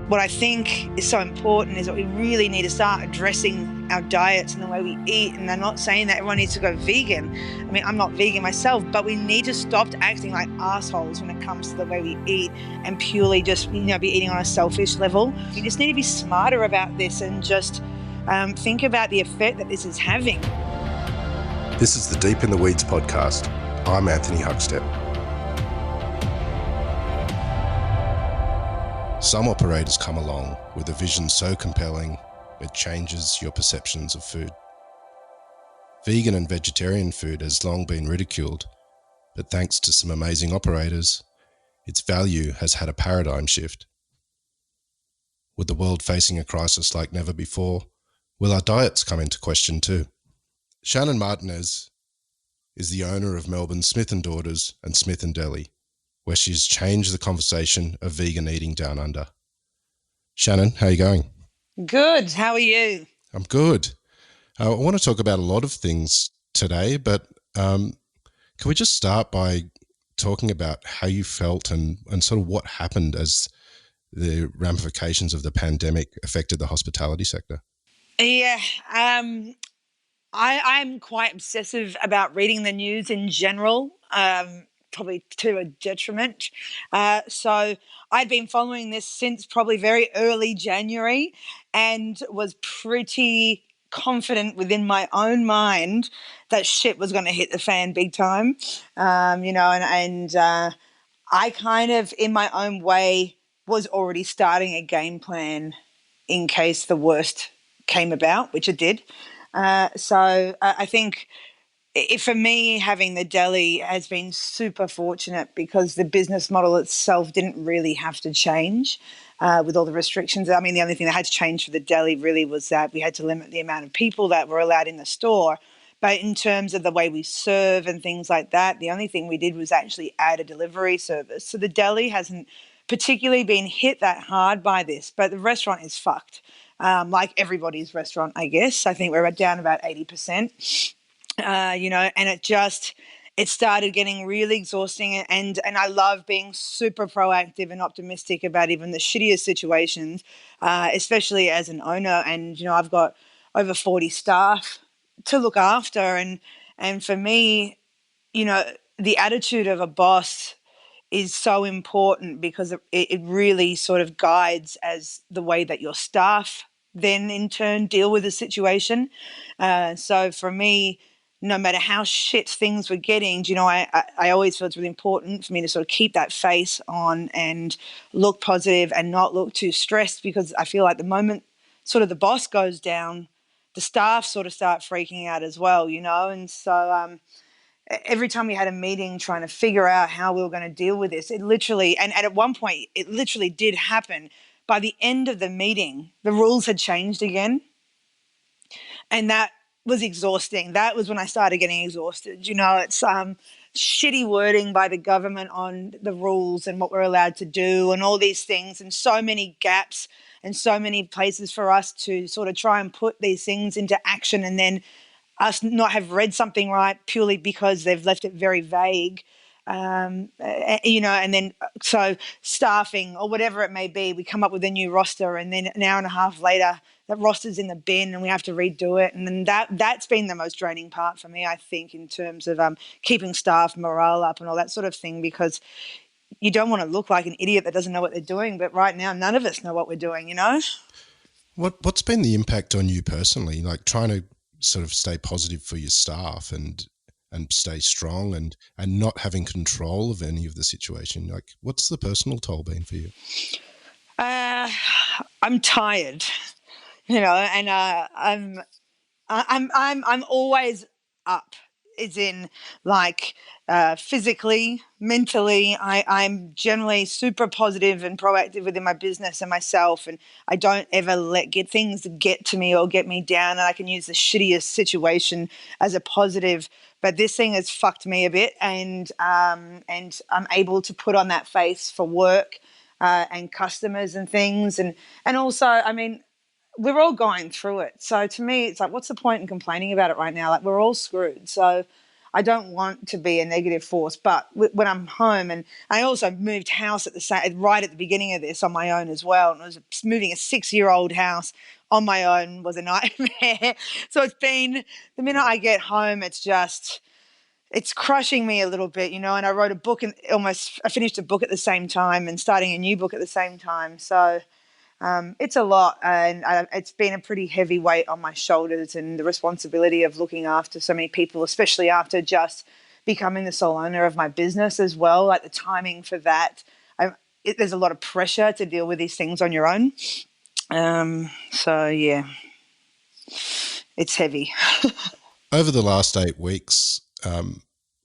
What I think is so important is that we really need to start addressing our diets and the way we eat. And I'm not saying that everyone needs to go vegan. I mean, I'm not vegan myself, but we need to stop acting like assholes when it comes to the way we eat and purely just, be eating on a selfish level. We just need to be smarter about this and just think about the effect that this is having. This is the Deep in the Weeds podcast. I'm Anthony Huckstep. Some operators come along with a vision so compelling it changes your perceptions of food. Vegan and vegetarian food has long been ridiculed, but thanks to some amazing operators, its value has had a paradigm shift. With the world facing a crisis like never before, will our diets come into question too? Shannon Martinez is the owner of Melbourne's Smith & Daughters and Smith & Deli, where she's changed the conversation of vegan eating down under. Shannon, how are you going? Good. How are you? I'm good. I want to talk about a lot of things today, but can we just start by talking about how you felt and sort of what happened as the ramifications of the pandemic affected the hospitality sector? Yeah. I'm quite obsessive about reading the news in general, probably to a detriment. So I'd been following this since probably very early January and was pretty confident within my own mind that shit was going to hit the fan big time, and I kind of, in my own way, was already starting a game plan in case the worst came about, which it did. So I think for me, having the deli has been super fortunate because the business model itself didn't really have to change with all the restrictions. I mean, the only thing that had to change for the deli really was that we had to limit the amount of people that were allowed in the store. But in terms of the way we serve and things like that, the only thing we did was actually add a delivery service. So the deli hasn't particularly been hit that hard by this, but the restaurant is fucked. Like everybody's restaurant, I guess. I think we're down about 80%, and it started getting really exhausting. And I love being super proactive and optimistic about even the shittiest situations, especially as an owner. And, I've got over 40 staff to look after. And for me, the attitude of a boss is so important because it really sort of guides as the way that your staff then in turn deal with the situation. So for me, no matter how shit things were getting, I always feel it's really important for me to sort of keep that face on and look positive and not look too stressed, because I feel like the moment sort of the boss goes down, the staff sort of start freaking out as well, and so every time we had a meeting trying to figure out how we were going to deal with this, it literally, and at one point, it literally did happen. By the end of the meeting, the rules had changed again. And that was exhausting. That was when I started getting exhausted. It's shitty wording by the government on the rules and what we're allowed to do and all these things, and so many gaps and so many places for us to sort of try and put these things into action, and then us not have read something right purely because they've left it very vague, and then so staffing or whatever it may be, we come up with a new roster, and then an hour and a half later, that roster's in the bin and we have to redo it. And then that's been the most draining part for me, I think, in terms of keeping staff morale up and all that sort of thing, because you don't want to look like an idiot that doesn't know what they're doing. But right now, none of us know what we're doing, What's been the impact on you personally, like trying to sort of stay positive for your staff and stay strong and not having control of any of the situation? Like, what's the personal toll been for you? I'm tired, and I'm always up. It's in like physically, mentally. I'm generally super positive and proactive within my business and myself, and I don't ever let things get to me or get me down. And I can use the shittiest situation as a positive. But this thing has fucked me a bit, and I'm able to put on that face for work and customers and things, and also, I mean, we're all going through it. So to me, it's like, what's the point in complaining about it right now? Like, we're all screwed. So I don't want to be a negative force. But when I'm home, and I also moved house at the same right at the beginning of this on my own as well, and I was moving a 6-year-old house on my own was a nightmare. So it's been the minute I get home, it's crushing me a little bit, you know. And I wrote a book and I finished a book at the same time and starting a new book at the same time. So it's a lot, and it's been a pretty heavy weight on my shoulders, and the responsibility of looking after so many people, especially after just becoming the sole owner of my business as well. Like the timing for that, there's a lot of pressure to deal with these things on your own. So yeah, it's heavy. Over the last 8 weeks,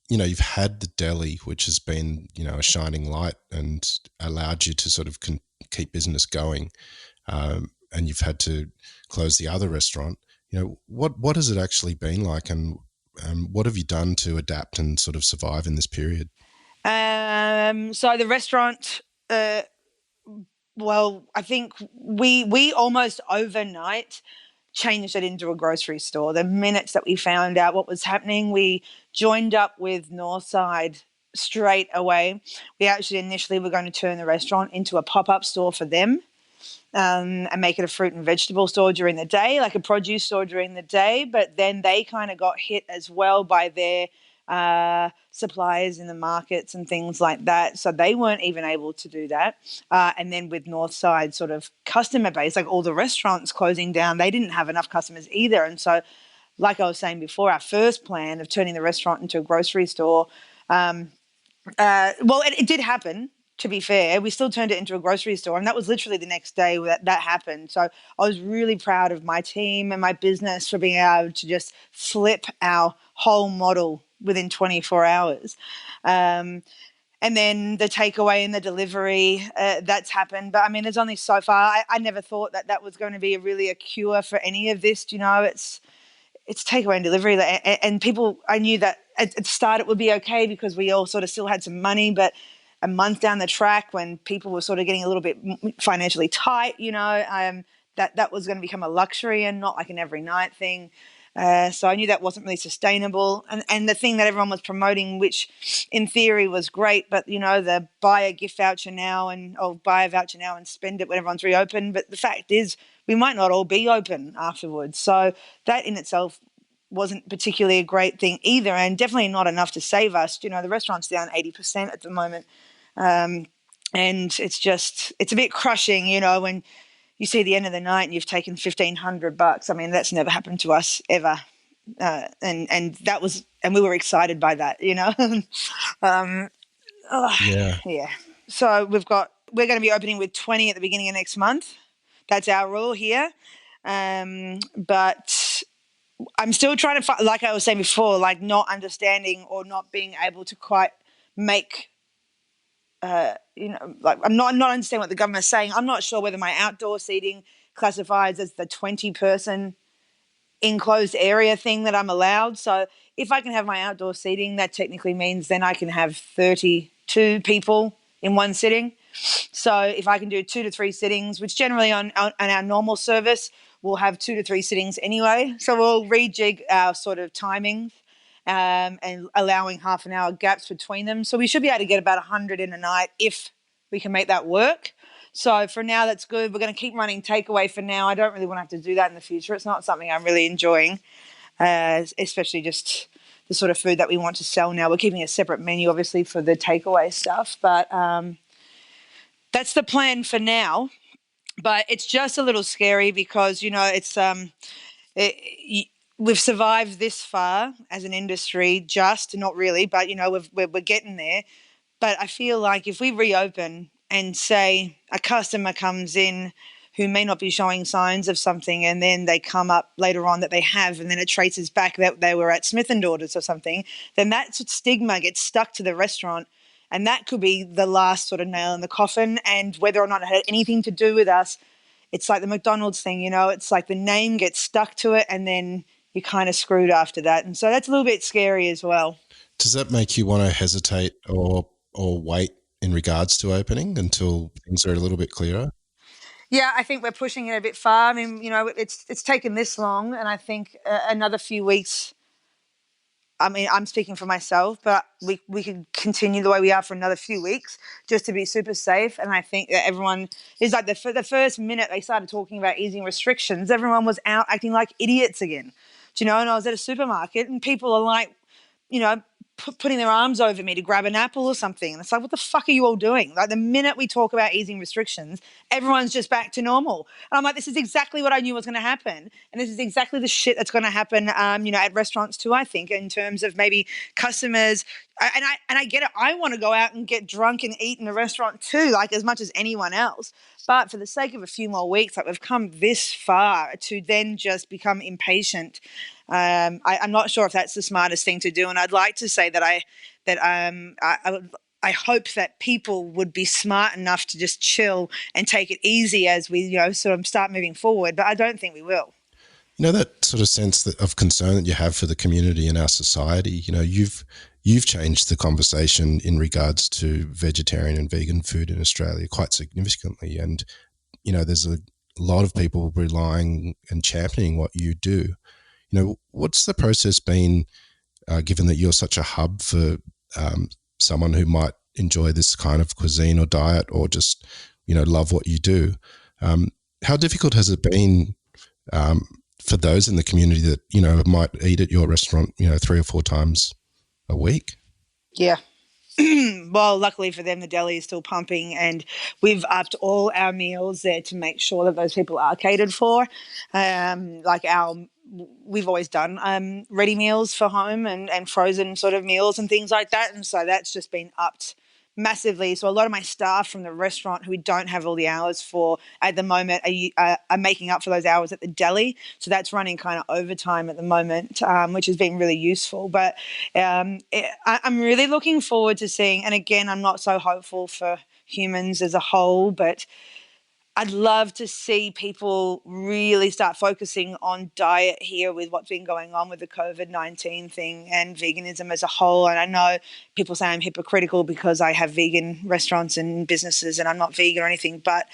you've had the Deli, which has been, a shining light and allowed you to sort of keep business going. And you've had to close the other restaurant. What has it actually been like, and what have you done to adapt and sort of survive in this period? So the restaurant, well, I think we almost overnight changed it into a grocery store. The minutes that we found out what was happening, we joined up with Northside straight away. We actually initially were going to turn the restaurant into a pop-up store for them, and make it a fruit and vegetable store during the day, like a produce store during the day. But then they kind of got hit as well by their suppliers in the markets and things like that. So they weren't even able to do that. And then with Northside sort of customer base, like all the restaurants closing down, they didn't have enough customers either. And so, like I was saying before, our first plan of turning the restaurant into a grocery store, well, it did happen. To be fair, we still turned it into a grocery store, and that was literally the next day that happened. So I was really proud of my team and my business for being able to just flip our whole model within 24 hours. And then the takeaway and the delivery, that's happened. But I mean, there's only so far. I never thought that was going to be really a cure for any of this. You know, it's takeaway and delivery, and people, I knew that at the start it would be okay because we all sort of still had some money, but a month down the track when people were sort of getting a little bit financially tight, that was going to become a luxury and not like an every night thing. So I knew that wasn't really sustainable. And the thing that everyone was promoting, which in theory was great, but, the buy a gift voucher now or buy a voucher now and spend it when everyone's reopened. But the fact is we might not all be open afterwards. So that in itself wasn't particularly a great thing either, and definitely not enough to save us. The restaurant's down 80% at the moment. And it's a bit crushing, when you see the end of the night and you've taken $1,500. I mean, that's never happened to us ever. And we were excited by that, Yeah. Yeah. So we're going to be opening with 20 at the beginning of next month. That's our rule here. But I'm still trying to find, like I was saying before, like not understanding or not being able to quite make, like I'm not understanding what the government is saying. I'm not sure whether my outdoor seating classifies as the 20-person enclosed area thing that I'm allowed. So if I can have my outdoor seating, that technically means then I can have 32 people in one sitting. So if I can do 2 to 3 sittings, which generally on our normal service, we'll have 2 to 3 sittings anyway. So we'll rejig our sort of timings, and allowing half an hour gaps between them. So we should be able to get about 100 in a night if we can make that work. So for now, that's good. We're going to keep running takeaway for now. I don't really want to have to do that in the future. It's not something I'm really enjoying, especially just the sort of food that we want to sell now. We're keeping a separate menu, obviously, for the takeaway stuff. But that's the plan for now. But it's just a little scary because, we've survived this far as an industry, just not really, but we're getting there. But I feel like if we reopen and say a customer comes in who may not be showing signs of something, and then they come up later on that they have, and then it traces back that they were at Smith and Daughters or something, then that stigma gets stuck to the restaurant. And that could be the last sort of nail in the coffin. And whether or not it had anything to do with us, it's like the McDonald's thing, it's like the name gets stuck to it and then you're kind of screwed after that. And so that's a little bit scary as well. Does that make you want to hesitate or wait in regards to opening until things are a little bit clearer? Yeah, I think we're pushing it a bit far. I mean, it's taken this long, and I think another few weeks I mean, I'm speaking for myself, but we could continue the way we are for another few weeks just to be super safe. And I think that everyone is like the first minute they started talking about easing restrictions, everyone was out acting like idiots again. Do you know? And I was at a supermarket and people are like, you know, putting their arms over me to grab an apple or something. And it's like, what the fuck are you all doing? Like the minute we talk about easing restrictions, everyone's just back to normal. And I'm like, this is exactly what I knew was going to happen. And this is exactly the shit that's going to happen, at restaurants too, I think, in terms of maybe customers. And I get it. I want to go out and get drunk and eat in a restaurant too, like as much as anyone else. But for the sake of a few more weeks, like we've come this far to then just become impatient. I'm not sure if that's the smartest thing to do, and I'd like to say that I hope that people would be smart enough to just chill and take it easy as we sort of start moving forward. But I don't think we will. That sort of sense of concern that you have for the community and our society. You've changed the conversation in regards to vegetarian and vegan food in Australia quite significantly, and there's a lot of people relying and championing what you do. What's the process been, given that you're such a hub for someone who might enjoy this kind of cuisine or diet or just, love what you do? How difficult has it been for those in the community that, might eat at your restaurant, 3 or 4 times a week? Yeah. Well, luckily for them, the deli is still pumping, and we've upped all our meals there to make sure that those people are catered for. We've always done ready meals for home and frozen sort of meals and things like that, and so that's just been upped massively. So a lot of my staff from the restaurant who we don't have all the hours for at the moment are making up for those hours at the deli. So that's running kind of overtime at the moment, which has been really useful. But I'm really looking forward to seeing, and again, I'm not so hopeful for humans as a whole, but I'd love to see people really start focusing on diet here with what's been going on with the COVID-19 thing and veganism as a whole. And I know people say I'm hypocritical because I have vegan restaurants and businesses and I'm not vegan or anything, but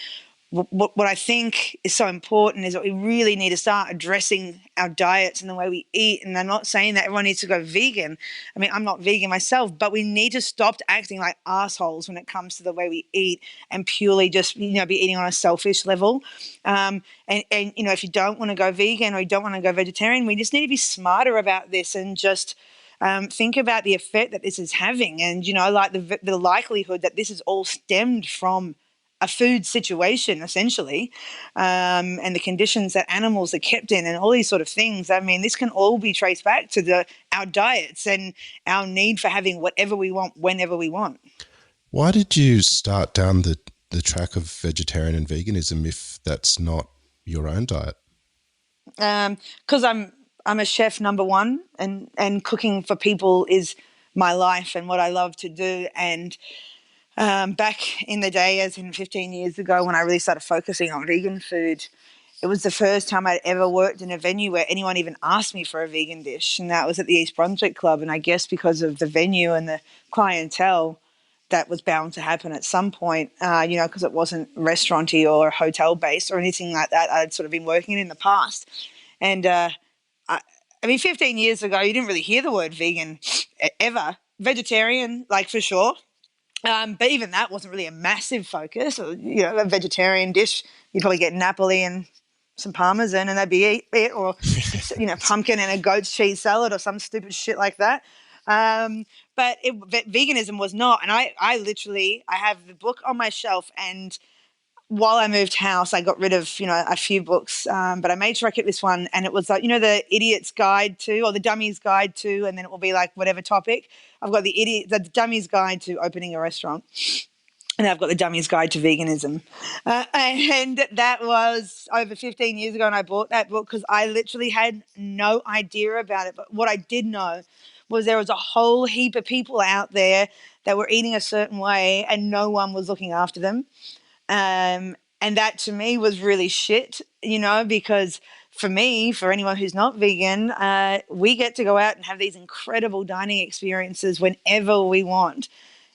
what I think is so important is that we really need to start addressing our diets and the way we eat. And I'm not saying that everyone needs to go vegan. I mean, I'm not vegan myself, but we need to stop acting like assholes when it comes to the way we eat and purely just, be eating on a selfish level. And if you don't want to go vegan or you don't want to go vegetarian, we just need to be smarter about this and just think about the effect that this is having. And, like the likelihood that this is all stemmed from a food situation, essentially, and the conditions that animals are kept in and all these sort of things. I mean, this can all be traced back to our diets and our need for having whatever we want, whenever we want. Why did you start down the track of vegetarian and veganism if that's not your own diet? Because I'm a chef, number one, and cooking for people is my life and what I love to do. And back in the day, as in 15 years ago, when I really started focusing on vegan food, it was the first time I'd ever worked in a venue where anyone even asked me for a vegan dish, and that was at the East Brunswick Club. And I guess because of the venue and the clientele, that was bound to happen at some point, because it wasn't restaurant-y or hotel-based or anything like that I'd sort of been working in the past. And, 15 years ago, you didn't really hear the word vegan ever. Vegetarian, like, for sure. But even that wasn't really a massive focus. A vegetarian dish, you'd probably get Napoli and some Parmesan and that'd be it, or, pumpkin and a goat's cheese salad or some stupid shit like that. But veganism was not. And I have the book on my shelf, and while I moved house, I got rid of, a few books, but I made sure I kept this one, and it was like, the Idiot's Guide to, or the Dummy's Guide to, and then it will be like whatever topic. I've got the Dummy's Guide to Opening a Restaurant, and I've got the Dummy's Guide to Veganism. And that was over 15 years ago, and I bought that book because I literally had no idea about it. But what I did know was there was a whole heap of people out there that were eating a certain way and no one was looking after them. And that to me was really shit, because for me, for anyone who's not vegan, we get to go out and have these incredible dining experiences whenever we want.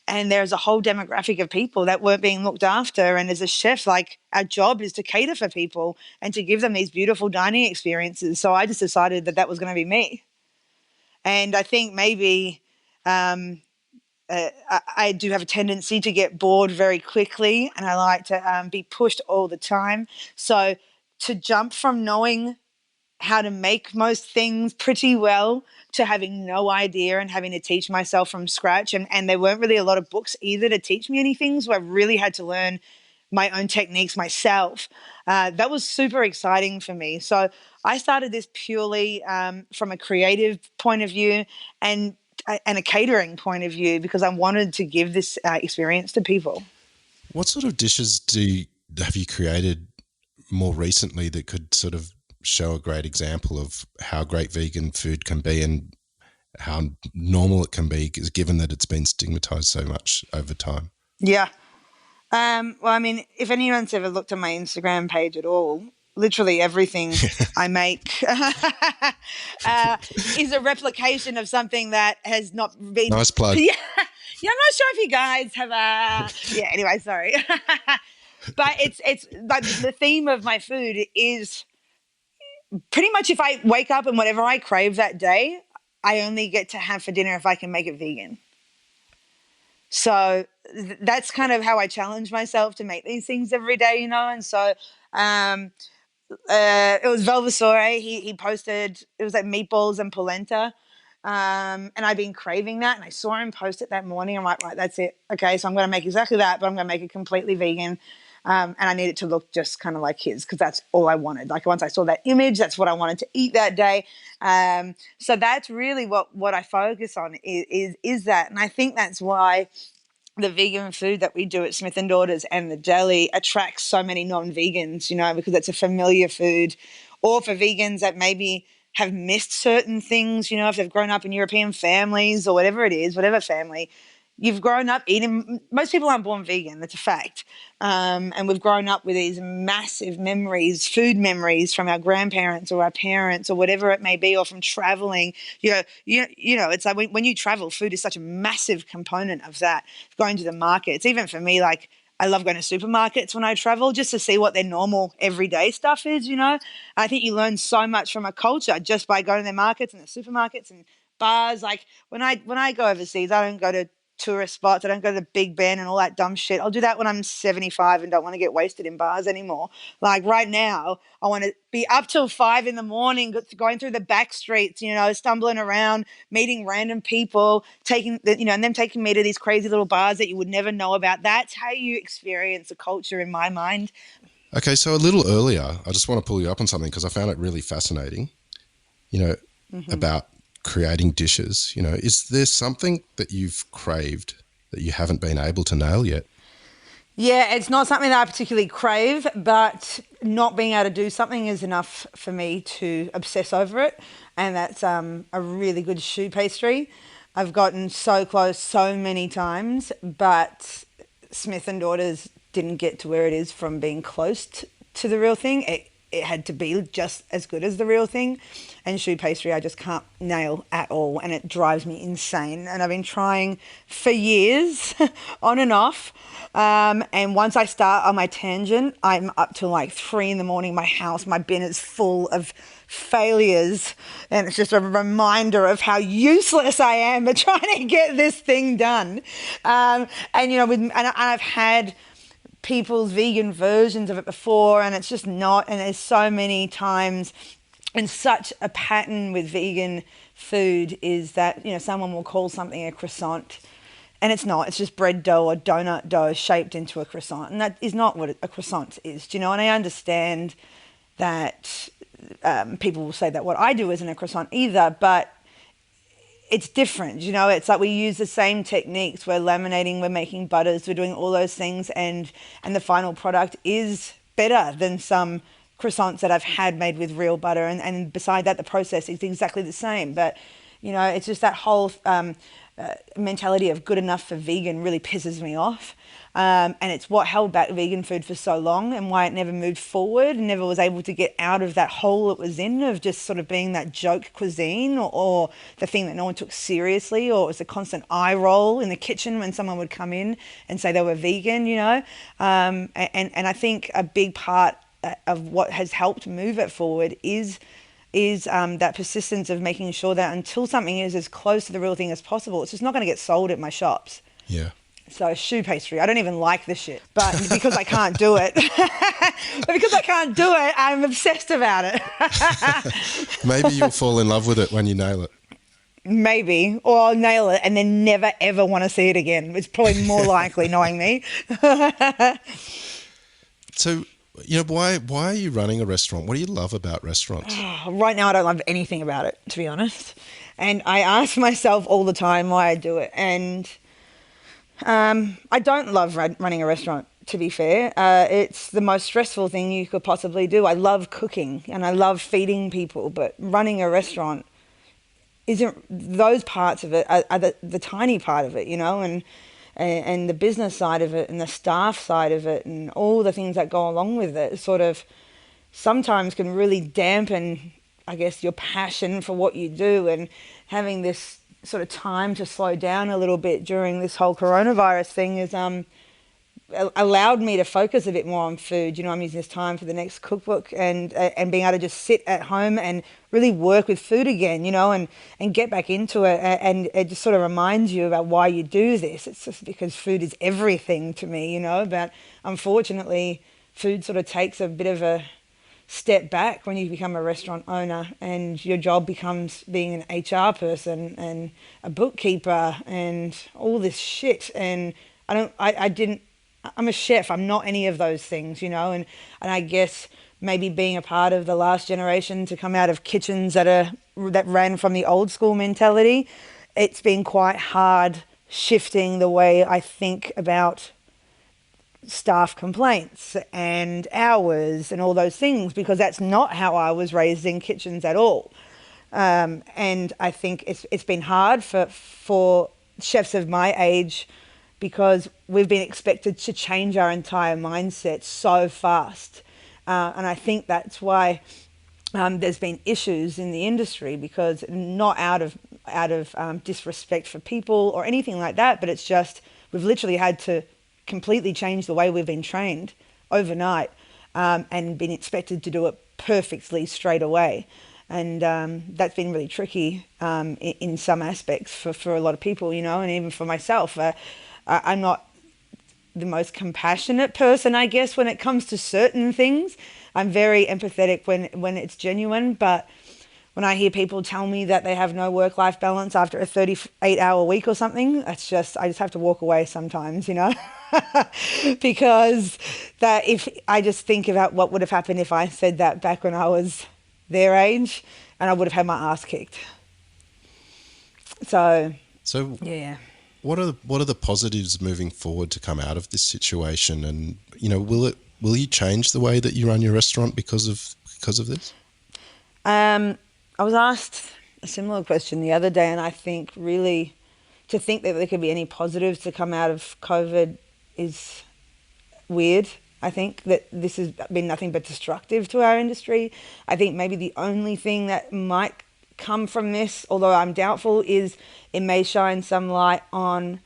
And there's a whole demographic of people that weren't being looked after. And as a chef, like, our job is to cater for people and to give them these beautiful dining experiences. So I just decided that was going to be me. And I think maybe I do have a tendency to get bored very quickly, and I like to be pushed all the time. So to jump from knowing how to make most things pretty well to having no idea and having to teach myself from scratch. And there weren't really a lot of books either to teach me anything. So I really had to learn my own techniques myself. That was super exciting for me. So I started this purely from a creative point of view and a catering point of view because I wanted to give this experience to people. What sort of dishes have you created more recently that could sort of show a great example of how great vegan food can be and how normal it can be, given that it's been stigmatized so much over time? Yeah. Well, I mean, if anyone's ever looked at my Instagram page at all, literally everything I make is a replication of something that has not been. Nice plug. Yeah, yeah. I'm not sure if you guys have Yeah. Anyway, sorry. But it's like the theme of my food is pretty much if I wake up and whatever I crave that day, I only get to have for dinner if I can make it vegan. So that's kind of how I challenge myself to make these things every day, you know. And so it was Velvasore. He posted, it was like meatballs and polenta. And I've been craving that. And I saw him post it that morning. I'm like, right, that's it. Okay, so I'm going to make exactly that, but I'm going to make it completely vegan. And I need it to look just kind of like his because that's all I wanted. Like once I saw that image, that's what I wanted to eat that day. So that's really what I focus on is that. And I think that's why the vegan food that we do at Smith and Daughters and the Deli attracts so many non-vegans, you know, because it's a familiar food. Or for vegans that maybe have missed certain things, you know, if they've grown up in European families or whatever it is, whatever family, you've grown up eating. Most people aren't born vegan. That's a fact. And we've grown up with these massive memories, food memories from our grandparents or our parents or whatever it may be, or from traveling. You know, it's like when you travel, food is such a massive component of that. Going to the markets, even for me, like I love going to supermarkets when I travel just to see what their normal everyday stuff is, you know. I think you learn so much from a culture just by going to their markets and the supermarkets and bars. Like when I go overseas, I don't go to tourist spots. I don't go to the Big Ben and all that dumb shit. I'll do that when I'm 75 and don't want to get wasted in bars anymore. Like right now, I want to be up till 5 a.m, going through the back streets, you know, stumbling around, meeting random people, and them taking me to these crazy little bars that you would never know about. That's how you experience a culture in my mind. Okay, so a little earlier, I just want to pull you up on something because I found it really fascinating, you know, about creating dishes. You know, is there something that you've craved that you haven't been able to nail yet? Yeah, it's not something that I particularly crave, but not being able to do something is enough for me to obsess over it. And that's a really good choux pastry. I've gotten so close so many times, but Smith and Daughters didn't get to where it is from being close to the real thing. It had to be just as good as the real thing. And choux pastry I just can't nail at all, and it drives me insane. And I've been trying for years on and off. And once I start on my tangent, I'm up till like 3 a.m. My bin is full of failures, and it's just a reminder of how useless I am at trying to get this thing done. And you know, and I've had people's vegan versions of it before, and it's just not. And there's so many times, and such a pattern with vegan food is that, you know, someone will call something a croissant, and it's not. It's just bread dough or donut dough shaped into a croissant, and that is not what a croissant is. Do you know? And I understand that people will say that what I do isn't a croissant either, but it's different, you know. It's like we use the same techniques. We're laminating, we're making butters, we're doing all those things, and the final product is better than some croissants that I've had made with real butter. And beside that, the process is exactly the same. But, you know, it's just that whole mentality of good enough for vegan really pisses me off. And it's what held back vegan food for so long, and why it never moved forward and never was able to get out of that hole it was in of just sort of being that joke cuisine, or the thing that no one took seriously, or it was a constant eye roll in the kitchen when someone would come in and say they were vegan, you know. And I think a big part of what has helped move it forward is is that persistence of making sure that until something is as close to the real thing as possible, it's just not going to get sold at my shops. Yeah. So shoe pastry, I don't even like the shit, but because I can't do it, I'm obsessed about it. Maybe you'll fall in love with it when you nail it. Maybe, or I'll nail it and then never ever want to see it again. It's probably more likely, knowing me. So, why are you running a restaurant? What do you love about restaurants? Right now, I don't love anything about it, to be honest. And I ask myself all the time why I do it. And I don't love running a restaurant, to be fair. It's the most stressful thing you could possibly do. I love cooking and I love feeding people, but running a restaurant isn't. Those parts of it are the tiny part of it, and the business side of it and the staff side of it and all the things that go along with it sort of sometimes can really dampen, I guess, your passion for what you do. And having this sort of time to slow down a little bit during this whole coronavirus thing is allowed me to focus a bit more on food. I'm using this time for the next cookbook and being able to just sit at home and really work with food again, and get back into it. And it just sort of reminds you about why you do this. It's just because food is everything to me, but unfortunately food sort of takes a bit of a step back when you become a restaurant owner and your job becomes being an HR person and a bookkeeper and all this shit. And I'm a chef. I'm not any of those things, and I guess maybe being a part of the last generation to come out of kitchens that ran from the old school mentality, it's been quite hard shifting the way I think about staff complaints and hours and all those things, because that's not how I was raised in kitchens at all. And I think it's been hard for chefs of my age, because we've been expected to change our entire mindset so fast. And I think that's why there's been issues in the industry, because not out of disrespect for people or anything like that, but it's just we've literally had to completely change the way we've been trained overnight, and been expected to do it perfectly straight away. And that's been really tricky in some aspects for a lot of people, and even for myself. I'm not the most compassionate person, I guess, when it comes to certain things. I'm very empathetic when it's genuine, but when I hear people tell me that they have no work-life balance after a 38-hour week or something, I just have to walk away sometimes, because if I just think about what would have happened if I said that back when I was their age, and I would have had my ass kicked. So yeah. What are the positives moving forward to come out of this situation? And will you change the way that you run your restaurant because of this? I was asked a similar question the other day, and I think really to think that there could be any positives to come out of COVID is weird. I think that this has been nothing but destructive to our industry. I think maybe the only thing that might come from this, although I'm doubtful, is it may shine some light on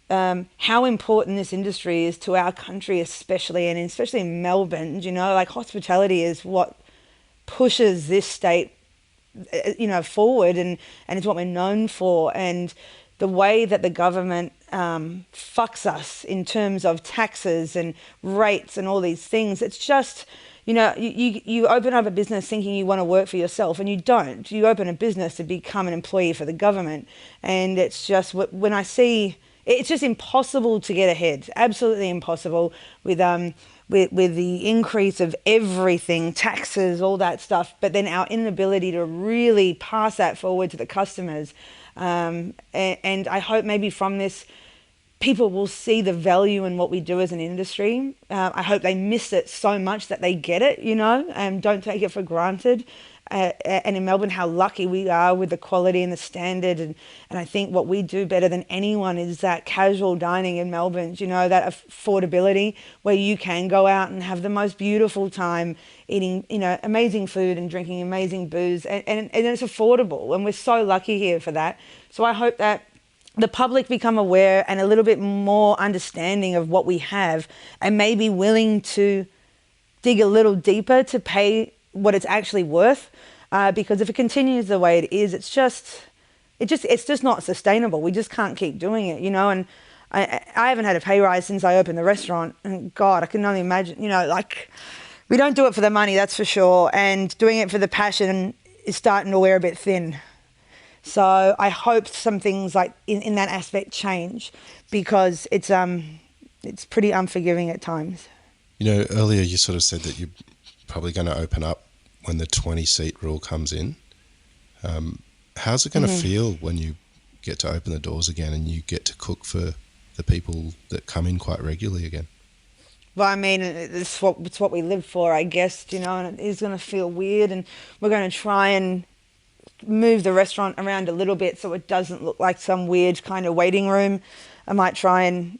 how important this industry is to our country, especially in Melbourne. Like hospitality is what pushes this state, forward, and it's what we're known for. And the way that the government fucks us in terms of taxes and rates and all these things, it's just, you open up a business thinking you want to work for yourself, and you don't. You open a business to become an employee for the government. And it's just, when I see, it's just impossible to get ahead, absolutely impossible with the increase of everything, taxes, all that stuff, but then our inability to really pass that forward to the customers. And I hope maybe from this, people will see the value in what we do as an industry. I hope they miss it so much that they get it, and don't take it for granted. And in Melbourne, how lucky we are with the quality and the standard. And I think what we do better than anyone is that casual dining in Melbourne, that affordability where you can go out and have the most beautiful time eating, amazing food and drinking amazing booze. And it's affordable. And we're so lucky here for that. So I hope that the public become aware and a little bit more understanding of what we have, and maybe willing to dig a little deeper to pay what it's actually worth. because if it continues the way it is, it's just not sustainable. We just can't keep doing it, and I haven't had a pay rise since I opened the restaurant, and God, I can only imagine, we don't do it for the money, that's for sure, and doing it for the passion is starting to wear a bit thin. So I hope some things like in that aspect change, because it's pretty unforgiving at times. Earlier you sort of said that you're probably going to open up when the 20-seat rule comes in. How's it going to feel when you get to open the doors again and you get to cook for the people that come in quite regularly again? Well, I mean, it's what we live for, I guess, and it is going to feel weird, and we're going to try and move the restaurant around a little bit so it doesn't look like some weird kind of waiting room. I might try and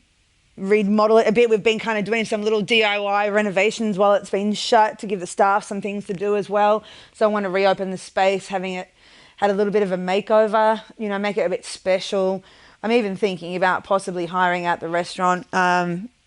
remodel it a bit. We've been kind of doing some little DIY renovations while it's been shut to give the staff some things to do as well. So I want to reopen the space, having it had a little bit of a makeover, make it a bit special. I'm even thinking about possibly hiring out the restaurant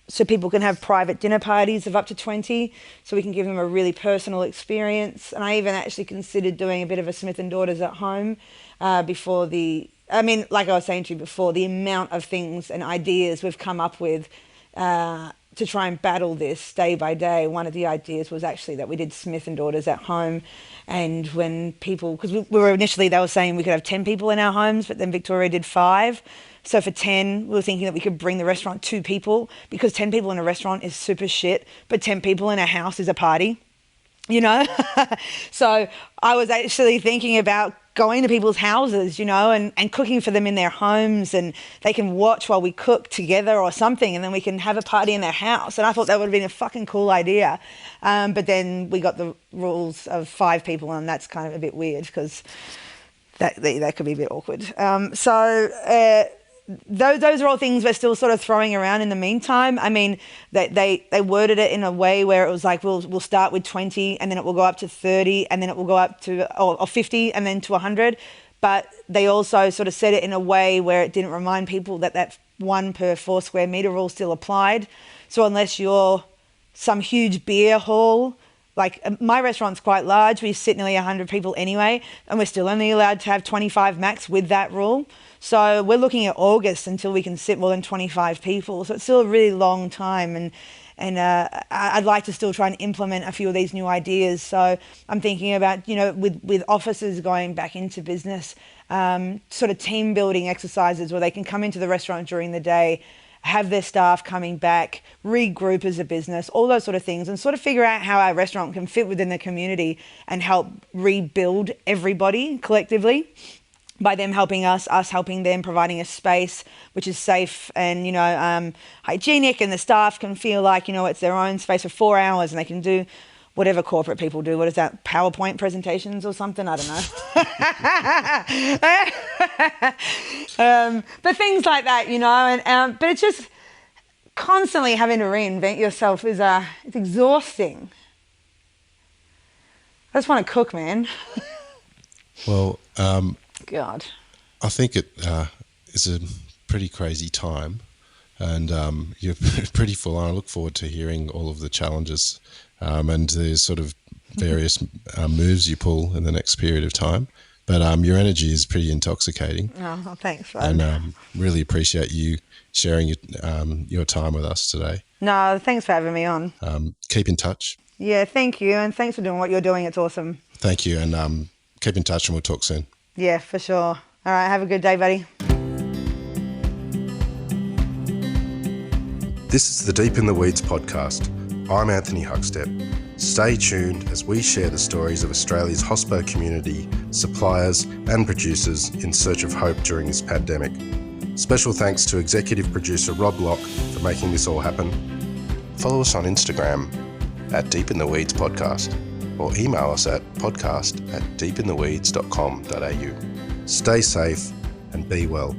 so people can have private dinner parties of up to 20, so we can give them a really personal experience. And I even actually considered doing a bit of a Smith & Daughters at home like I was saying to you before, the amount of things and ideas we've come up with to try and battle this day by day. One of the ideas was actually that we did Smith & Daughters at home, and when people, because we were initially, they were saying we could have 10 people in our homes, but then Victoria did 5. So for 10, we were thinking that we could bring the restaurant 2 people, because 10 people in a restaurant is super shit, but 10 people in a house is a party, So I was actually thinking about going to people's houses, and cooking for them in their homes, and they can watch while we cook together or something, and then we can have a party in their house. And I thought that would have been a fucking cool idea. But then we got the rules of 5 people, and that's kind of a bit weird, because that could be a bit awkward. Those are all things we're still sort of throwing around in the meantime. I mean, they worded it in a way where it was like, we'll start with 20, and then it will go up to 30, and then it will go up to or 50, and then to 100. But they also sort of said it in a way where it didn't remind people that 1 per 4 square metre rule still applied. So unless you're some huge beer hall, like my restaurant's quite large, we sit nearly 100 people anyway, and we're still only allowed to have 25 max with that rule. So we're looking at August until we can sit more than 25 people. So it's still a really long time, and I'd like to still try and implement a few of these new ideas. So I'm thinking about, with offices going back into business, sort of team building exercises where they can come into the restaurant during the day, have their staff coming back, regroup as a business, all those sort of things, and sort of figure out how our restaurant can fit within the community and help rebuild everybody collectively by them helping us helping them, providing a space which is safe and, hygienic, and the staff can feel like, it's their own space for 4 hours, and they can do whatever corporate people do. What is that, PowerPoint presentations or something? I don't know. But things like that, but it's just constantly having to reinvent yourself it's exhausting. I just want to cook, man. Well, God. I think it is a pretty crazy time, and you're pretty full on. I look forward to hearing all of the challenges and the sort of various moves you pull in the next period of time. But your energy is pretty intoxicating. Oh, thanks, bud. And really appreciate you sharing your time with us today. No, thanks for having me on. Keep in touch. Yeah, thank you, and thanks for doing what you're doing. It's awesome. Thank you, and keep in touch, and we'll talk soon. Yeah, for sure. All right, have a good day, buddy. This is the Deep in the Weeds podcast. I'm Anthony Huckstep. Stay tuned as we share the stories of Australia's hospo community, suppliers and producers in search of hope during this pandemic. Special thanks to executive producer Rob Locke for making this all happen. Follow us on Instagram at Deep in the Weeds Podcast, or email us at podcast@deepintheweeds.com.au. Stay safe and be well.